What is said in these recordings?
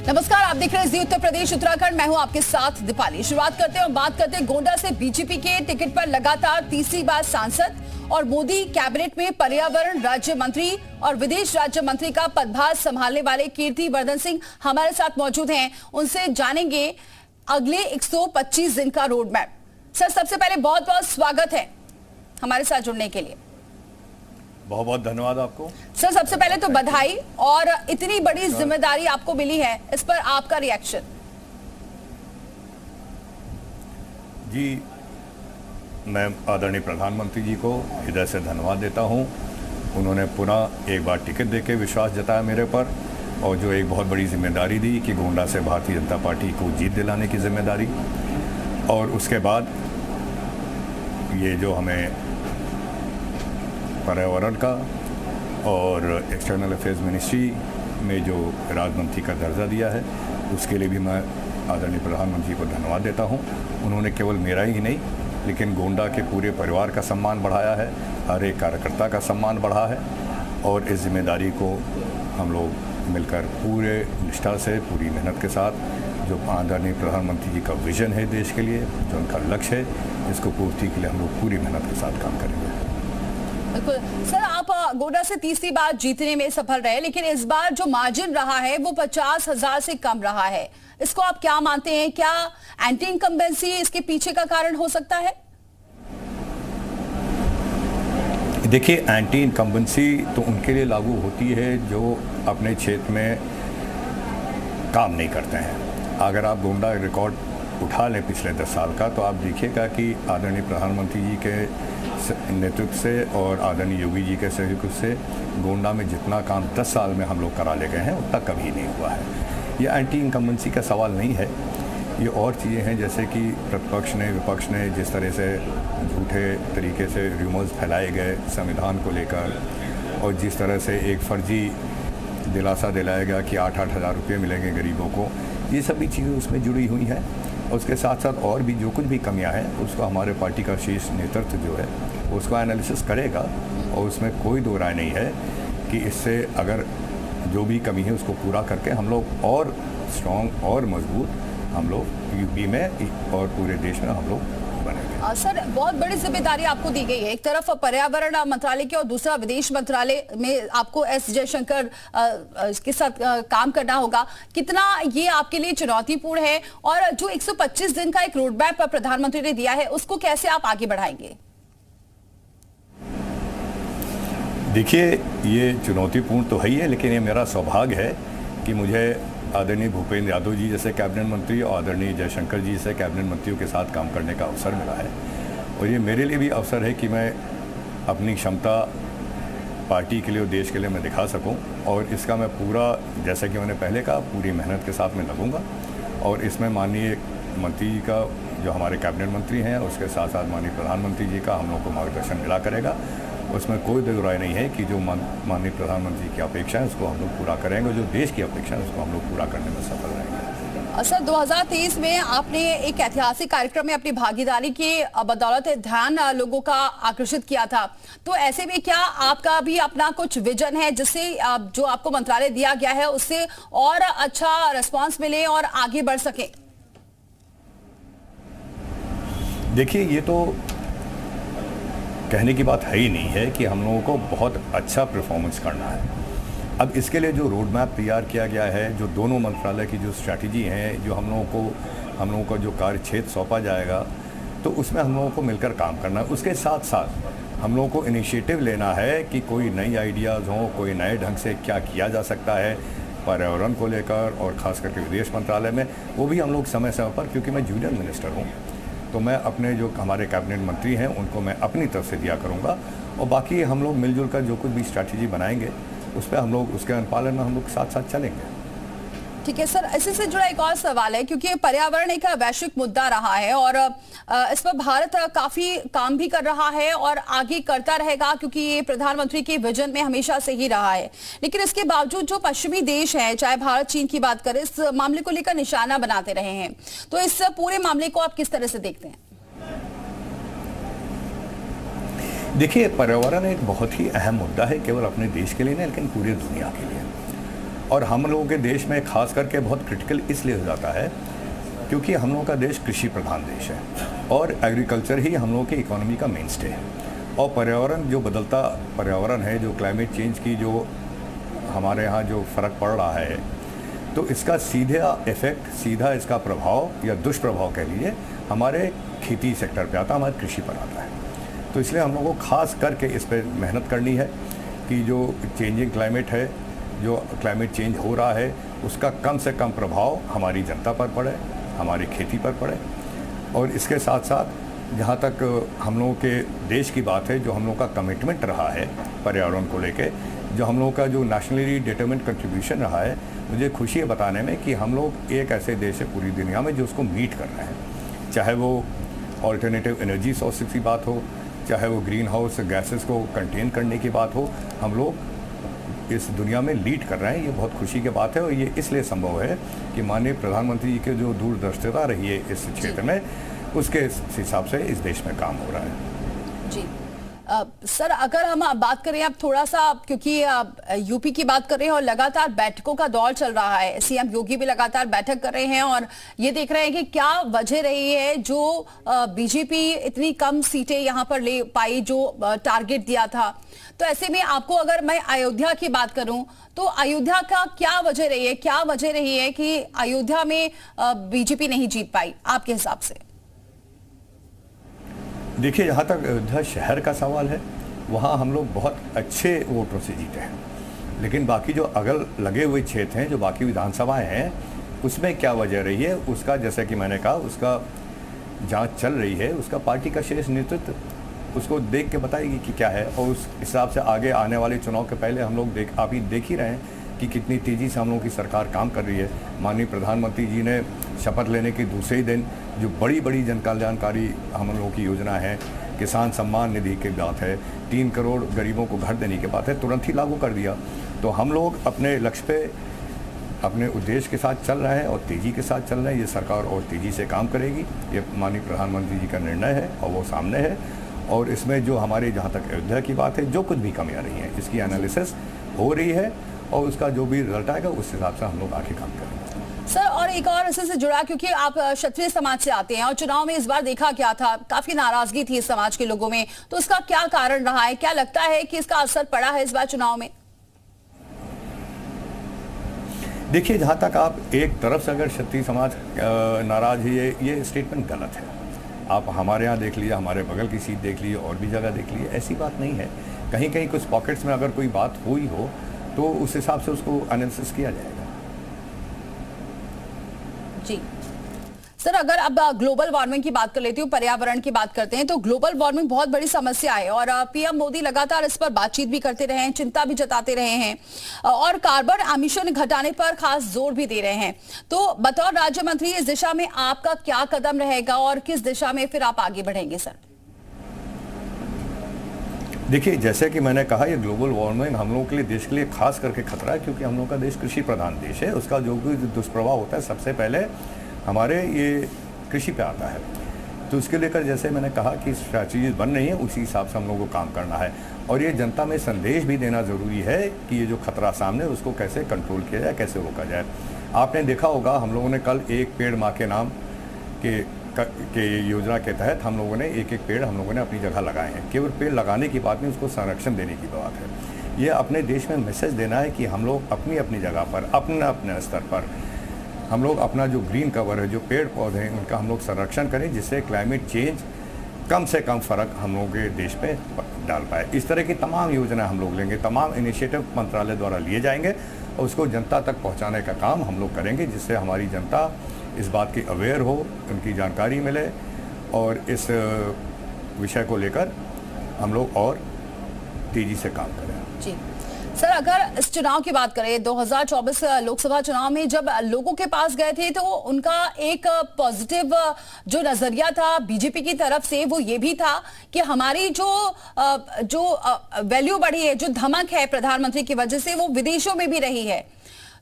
नमस्कार, आप देख रहे हैं जी उत्तर प्रदेश उत्तराखंड। मैं हूं आपके साथ दीपाली। शुरुआत करते हैं और बात करते हैं गोंडा से। बीजेपी के टिकट पर लगातार तीसरी बार सांसद और मोदी कैबिनेट में पर्यावरण राज्य मंत्री और विदेश राज्य मंत्री का पदभार संभालने वाले कीर्ति वर्धन सिंह हमारे साथ मौजूद हैं। उनसे जानेंगे अगले 125 दिन का रोड मैप। सर, सबसे पहले बहुत बहुत स्वागत है हमारे साथ जुड़ने के लिए। बहुत बहुत धन्यवाद आपको। सर, सबसे पहले तो बधाई, और इतनी बड़ी जिम्मेदारी आपको मिली है, इस पर आपका रिएक्शन। जी, मैं आदरणीय प्रधानमंत्री जी को हृदय से धन्यवाद देता हूं। उन्होंने पुनः एक बार टिकट देके विश्वास जताया मेरे पर, और जो एक बहुत बड़ी जिम्मेदारी दी कि गोंडा से भारतीय जनता पार्टी को जीत दिलाने की जिम्मेदारी। और उसके बाद ये जो हमें पर्यावरण का और एक्सटर्नल अफेयर्स मिनिस्ट्री में जो राज्य मंत्री का दर्जा दिया है, उसके लिए भी मैं आदरणीय प्रधानमंत्री को धन्यवाद देता हूं। उन्होंने केवल मेरा ही नहीं, लेकिन गोंडा के पूरे परिवार का सम्मान बढ़ाया है, हर एक कार्यकर्ता का सम्मान बढ़ा है। और इस जिम्मेदारी को हम लोग मिलकर पूरे निष्ठा से, पूरी मेहनत के साथ, जो आदरणीय प्रधानमंत्री जी का विजन है देश के लिए, जो उनका लक्ष्य है, इसको पूर्ति के लिए हम लोग पूरी मेहनत के साथ काम करेंगे। बिल्कुल सर, आप गोंडा से तीसरी बार जीतने में सफल रहे, लेकिन इस बार जो मार्जिन रहा है वो 50,000 से कम रहा है। इसको आप क्या मानते हैं? क्या एंटी इनकम्बेंसी इसके पीछे का कारण हो सकता है? देखिए, एंटी इनकम्बेंसी तो उनके लिए लागू होती है जो अपने क्षेत्र में काम नहीं करते हैं। अगर आप गोंडा रिकॉर्ड उठा लें पिछले 10 साल का, तो आप देखिएगा कि आदरणीय प्रधानमंत्री जी के नेतृत्व से और आदरणीय योगी जी के सहयोग से गोंडा में जितना काम 10 साल में हम लोग करा ले गए हैं, उतना कभी नहीं हुआ है। ये एंटी इनकम्बेंसी का सवाल नहीं है, ये और चीज़ें हैं, जैसे कि प्रतिपक्ष ने, विपक्ष ने जिस तरह से झूठे तरीके से र्यूमर्स फैलाए गए संविधान को लेकर, और जिस तरह से एक फर्जी दिलासा दिलाया गया कि 8-8 हज़ार रुपये मिलेंगे गरीबों को, ये सभी चीज़ें उसमें जुड़ी हुई हैं। उसके साथ साथ और भी जो कुछ भी कमियां हैं, उसको हमारे पार्टी का शीर्ष नेतृत्व जो है उसको एनालिसिस करेगा, और उसमें कोई दो राय नहीं है कि इससे अगर जो भी कमी है उसको पूरा करके हम लोग और स्ट्रॉन्ग और मजबूत हम लोग यूपी में और पूरे देश में हम लोग बनेंगे। सर, बहुत बड़ी जिम्मेदारी आपको दी गई है। एक तरफ पर्यावरण मंत्रालय की और दूसरा विदेश मंत्रालय में आपको एस जयशंकर के साथ काम करना होगा। कितना ये आपके लिए चुनौतीपूर्ण है, और जो 125 दिन का एक रोड मैप प्रधानमंत्री ने दिया है, उसको कैसे आप आगे बढ़ाएंगे? देखिए, ये चुनौतीपूर्ण तो है ही है, लेकिन ये मेरा सौभाग्य है कि मुझे आदरणीय भूपेंद्र यादव जी जैसे कैबिनेट मंत्री और आदरणीय जयशंकर जी जैसे कैबिनेट मंत्रियों के साथ काम करने का अवसर मिला है। और ये मेरे लिए भी अवसर है कि मैं अपनी क्षमता पार्टी के लिए और देश के लिए मैं दिखा सकूं, और इसका मैं पूरा, जैसा कि मैंने पहले कहा, पूरी मेहनत के साथ में लगूंगा। और इसमें माननीय मंत्री जी का, जो हमारे कैबिनेट मंत्री हैं, उसके साथ साथ माननीय प्रधानमंत्री जी का हम लोग को मार्गदर्शन मिला करेगा। उसमें कोई दो राय नहीं है कि जो माननीय प्रधानमंत्री की अपेक्षा है उसको हम लोग पूरा करेंगे, जो देश की अपेक्षा है उसको हम लोग पूरा करने में सफल रहेंगे। सर, 2023 में आपने एक ऐतिहासिक कार्यक्रम में अपनी भागीदारी के बदौलत ध्यान लोगों का आकर्षित किया था। तो ऐसे में क्या आपका भी अपना कुछ विजन है जिससे जो आपको मंत्रालय दिया गया है उससे और अच्छा रिस्पांस मिले और आगे बढ़ सके? देखिए, ये तो कहने की बात है ही नहीं है कि हम लोगों को बहुत अच्छा परफॉर्मेंस करना है। अब इसके लिए जो रोड मैप तैयार किया गया है, जो दोनों मंत्रालय की जो स्ट्रैटेजी है, जो हम लोगों को जो कार्य क्षेत्र सौंपा जाएगा, तो उसमें हम लोगों को मिलकर काम करना है। उसके साथ साथ हम लोगों को इनिशिएटिव लेना है कि कोई नई आइडियाज़ हों, कोई नए ढंग से क्या किया जा सकता है पर्यावरण को लेकर, और ख़ास करके विदेश मंत्रालय में, वो भी हम लोग समय समय पर, क्योंकि मैं जूनियर मिनिस्टर हूँ, तो मैं अपने जो हमारे कैबिनेट मंत्री हैं उनको मैं अपनी तरफ से दिया करूंगा, और बाकी हम लोग मिलजुल कर जो कुछ भी स्ट्रैटेजी बनाएंगे उस पर हम लोग, उसके अनुपालन में हम लोग साथ साथ चलेंगे। ठीक है सर, इसी से जुड़ा एक और सवाल है, क्योंकि पर्यावरण एक वैश्विक मुद्दा रहा है और इस पर भारत काफी काम भी कर रहा है और आगे करता रहेगा, क्योंकि ये प्रधानमंत्री के विजन में हमेशा से ही रहा है। लेकिन इसके बावजूद जो पश्चिमी देश हैं, चाहे भारत चीन की बात करें, इस मामले को लेकर निशाना बनाते रहे हैं। तो इस पूरे मामले को आप किस तरह से देखते हैं? देखिए, पर्यावरण एक बहुत ही अहम मुद्दा है, केवल अपने देश के लिए नहीं, लेकिन पूरी दुनिया के लिए। और हम लोगों के देश में खास करके बहुत क्रिटिकल इसलिए हो जाता है क्योंकि हम लोगों का देश कृषि प्रधान देश है और एग्रीकल्चर ही हम लोगों की इकोनॉमी का मेन स्टे है। और पर्यावरण जो बदलता पर्यावरण है, जो क्लाइमेट चेंज की जो हमारे यहाँ जो फ़र्क पड़ रहा है, तो इसका सीधा इफ़ेक्ट, सीधा इसका प्रभाव या दुष्प्रभाव कह लीजिए हमारे खेती सेक्टर पे आता है, हमारे कृषि पर आता है। तो इसलिए हम लोगों को खास करके इस पर मेहनत करनी है कि जो चेंजिंग क्लाइमेट है, जो क्लाइमेट चेंज हो रहा है, उसका कम से कम प्रभाव हमारी जनता पर पड़े, हमारी खेती पर पड़े। और इसके साथ साथ जहाँ तक हम लोगों के देश की बात है, जो हम लोगों का कमिटमेंट रहा है पर्यावरण को लेके, जो हम लोगों का जो नेशनली डिटरमिन्ड कंट्रीब्यूशन रहा है, मुझे खुशी है बताने में कि हम लोग एक ऐसे देश है पूरी दुनिया में जो उसको मीट कर रहे हैं। चाहे वो ऑल्टरनेटिव एनर्जी सोर्सेज की बात हो, चाहे वो ग्रीन हाउस गैसेस को कंटेन करने की बात हो, हम लोग इस दुनिया में लीड कर रहे हैं। ये बहुत खुशी की बात है और ये इसलिए संभव है कि माननीय प्रधानमंत्री जी के जो दूरदर्शिता रही है इस क्षेत्र में, उसके हिसाब से इस देश में काम हो रहा है। जी सर, अगर हम बात करें अब थोड़ा सा, क्योंकि यूपी की बात कर रहे हैं और लगातार बैठकों का दौर चल रहा है, सीएम योगी भी लगातार बैठक कर रहे हैं और ये देख रहे हैं कि क्या वजह रही है जो बीजेपी इतनी कम सीटें यहां पर ले पाई जो टारगेट दिया था। तो ऐसे में आपको, अगर मैं अयोध्या की बात करूं तो अयोध्या का क्या वजह रही है, क्या वजह रही है कि अयोध्या में बीजेपी नहीं जीत पाई आपके हिसाब से? देखिए, जहाँ तक अयोध्या शहर का सवाल है, वहाँ हम लोग बहुत अच्छे वोटों से जीते हैं, लेकिन बाकी जो अगल लगे हुए क्षेत्र हैं, जो बाकी विधानसभाएं हैं, उसमें क्या वजह रही है उसका, जैसे कि मैंने कहा, उसका जांच चल रही है। उसका पार्टी का शीर्ष नेतृत्व उसको देख के बताएगी कि क्या है, और उस हिसाब से आगे आने वाले चुनाव के पहले हम लोग आप ही देख ही रहे हैं कि कितनी तेज़ी से हम लोगों की सरकार काम कर रही है। माननीय प्रधानमंत्री जी ने शपथ लेने के दूसरे ही दिन जो बड़ी बड़ी जन कल्याणकारी हम लोगों की योजना है, किसान सम्मान निधि की बात है, 3 करोड़ गरीबों को घर देने की बात है, तुरंत ही लागू कर दिया। तो हम लोग अपने लक्ष्य पे, अपने उद्देश्य के साथ चल रहे हैं और तेज़ी के साथ चल रहे हैं। ये सरकार और तेज़ी से काम करेगी, ये माननीय प्रधानमंत्री जी का निर्णय है और वो सामने है। और इसमें जो हमारे, जहाँ तक अयोध्या की बात है, जो कुछ भी कमियाँ रही हैं, इसकी एनालिसिस हो रही है और उसका जो भी रिजल्ट आएगा उस हिसाब से हम लोग आगे काम करेंगे। सर, और एक और इससे से जुड़ा, क्योंकि आप क्षत्रिय समाज से आते हैं और चुनाव में इस बार देखा क्या था, काफी नाराजगी थी इस समाज के लोगों में, तो इसका क्या कारण रहा है? क्या लगता है कि इसका असर पड़ा है इस बार चुनाव में? देखिए, जहाँ तक आप एक तरफ से अगर क्षत्रिय समाज नाराज है, ये स्टेटमेंट गलत है। आप हमारे यहाँ देख लीजिए, हमारे बगल की सीट देख लीजिए, और भी जगह देख लीजिए, ऐसी बात नहीं है। कहीं कहीं कुछ पॉकेट्स में अगर कोई बात हुई हो तो उस हिसाब से उसको एनालिसिस किया जाएगा। जी सर, अगर अब ग्लोबल वार्मिंग की बात कर लेती हूँ, पर्यावरण की बात करते हैं, तो ग्लोबल वार्मिंग बहुत बड़ी समस्या है और पीएम मोदी लगातार इस पर बातचीत भी करते रहे हैं, चिंता भी जताते रहे हैं और कार्बन एमिशन घटाने पर खास जोर भी दे रहे हैं। तो बतौर राज्य मंत्री इस दिशा में आपका क्या कदम रहेगा और किस दिशा में फिर आप आगे बढ़ेंगे सर? देखिए, जैसे कि मैंने कहा, ये ग्लोबल वार्मिंग हम लोगों के लिए, देश के लिए खास करके खतरा है, क्योंकि हम लोगों का देश कृषि प्रधान देश है। उसका जो भी दुष्प्रभाव होता है सबसे पहले हमारे ये कृषि पे आता है। तो उसके लेकर, जैसे मैंने कहा कि स्ट्रैटेजीज बन रही है, उसी हिसाब से हम लोगों को काम करना है और ये जनता में संदेश भी देना ज़रूरी है कि ये जो खतरा सामने, उसको कैसे कंट्रोल किया जाए, कैसे रोका जाए। आपने देखा होगा, हम लोगों ने कल एक पेड़ माँ के नाम के योजना के तहत हम लोगों ने एक पेड़ हम लोगों ने अपनी जगह लगाए हैं। केवल पेड़ लगाने की बात नहीं, उसको संरक्षण देने की बात है। ये अपने देश में मैसेज देना है कि हम लोग अपनी अपनी जगह पर, अपने स्तर पर हम लोग अपना जो ग्रीन कवर है, जो पेड़ पौधे हैं, उनका हम लोग संरक्षण करें, जिससे क्लाइमेट चेंज कम से कम फ़र्क हम लोगों के देश पे डाल पाए। इस तरह की तमाम योजना हम लोग लेंगे, तमाम इनिशिएटिव मंत्रालय द्वारा लिए जाएंगे और उसको जनता तक पहुंचाने का काम हम लोग करेंगे, जिससे हमारी जनता इस बात की अवेयर हो, उनकी जानकारी मिले और इस विषय को लेकर हम लोग और तेज़ी से काम करें। जी सर, अगर इस चुनाव की बात करें, 2024 लोकसभा चुनाव में जब लोगों के पास गए थे तो उनका एक पॉजिटिव जो नजरिया था बीजेपी की तरफ से, वो ये भी था कि हमारी जो वैल्यू बढ़ी है, जो धमक है प्रधानमंत्री की वजह से, वो विदेशों में भी रही है।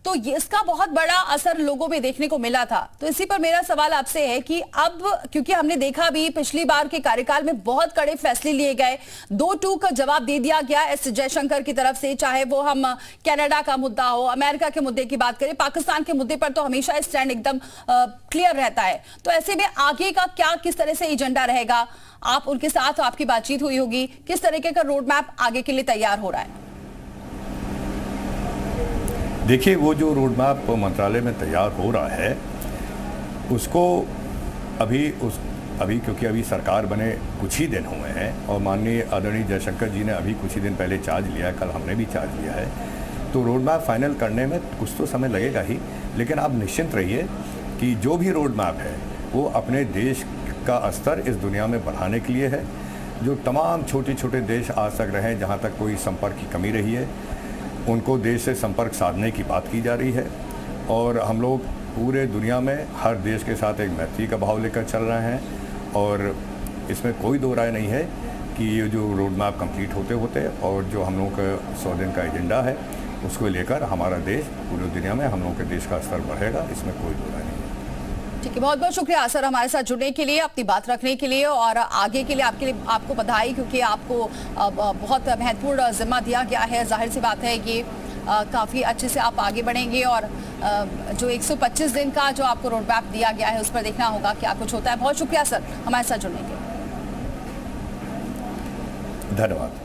तो इसका बहुत बड़ा असर लोगों में देखने को मिला था। तो इसी पर मेरा सवाल आपसे है कि अब क्योंकि हमने देखा भी पिछली बार के कार्यकाल में बहुत कड़े फैसले लिए गए, 2-2 का जवाब दे दिया गया एस जयशंकर की तरफ से, चाहे वो हम कनाडा का मुद्दा हो, अमेरिका के मुद्दे की बात करें, पाकिस्तान के मुद्दे पर तो हमेशा स्टैंड एकदम क्लियर रहता है। तो ऐसे में आगे का क्या, किस तरह से एजेंडा रहेगा? आप उनके साथ आपकी बातचीत हुई होगी, किस तरीके का रोड मैप आगे के लिए तैयार हो रहा है? देखिए, वो जो रोड मैप मंत्रालय में तैयार हो रहा है उसको अभी क्योंकि अभी सरकार बने कुछ ही दिन हुए हैं और माननीय आदरणीय जयशंकर जी ने अभी कुछ ही दिन पहले चार्ज लिया है, कल हमने भी चार्ज लिया है, तो रोड मैप फाइनल करने में कुछ तो समय लगेगा ही। लेकिन आप निश्चिंत रहिए कि जो भी रोड मैप है वो अपने देश का स्तर इस दुनिया में बढ़ाने के लिए है। जो तमाम छोटे छोटे देश आज तक रहे जहाँ तक कोई संपर्क की कमी रही है, उनको देश से संपर्क साधने की बात की जा रही है और हम लोग पूरे दुनिया में हर देश के साथ एक मैत्री का भाव लेकर चल रहे हैं। और इसमें कोई दो राय नहीं है कि ये जो रोड मैप कंप्लीट होते होते और जो हम लोगों का 100 दिन का एजेंडा है उसको लेकर हमारा देश पूरी दुनिया में हम लोगों के देश का स्तर बढ़ेगा, इसमें कोई दो राय नहीं है। ठीक है, बहुत बहुत शुक्रिया सर हमारे साथ जुड़ने के लिए, अपनी बात रखने के लिए और आगे के लिए आपको बधाई, क्योंकि आपको बहुत महत्वपूर्ण जिम्मा दिया गया है। जाहिर सी बात है कि काफ़ी अच्छे से आप आगे बढ़ेंगे और जो 125 दिन का जो आपको रोड मैप दिया गया है उस पर देखना होगा क्या कुछ होता है। बहुत शुक्रिया सर हमारे साथ जुड़ने के लिए। धन्यवाद।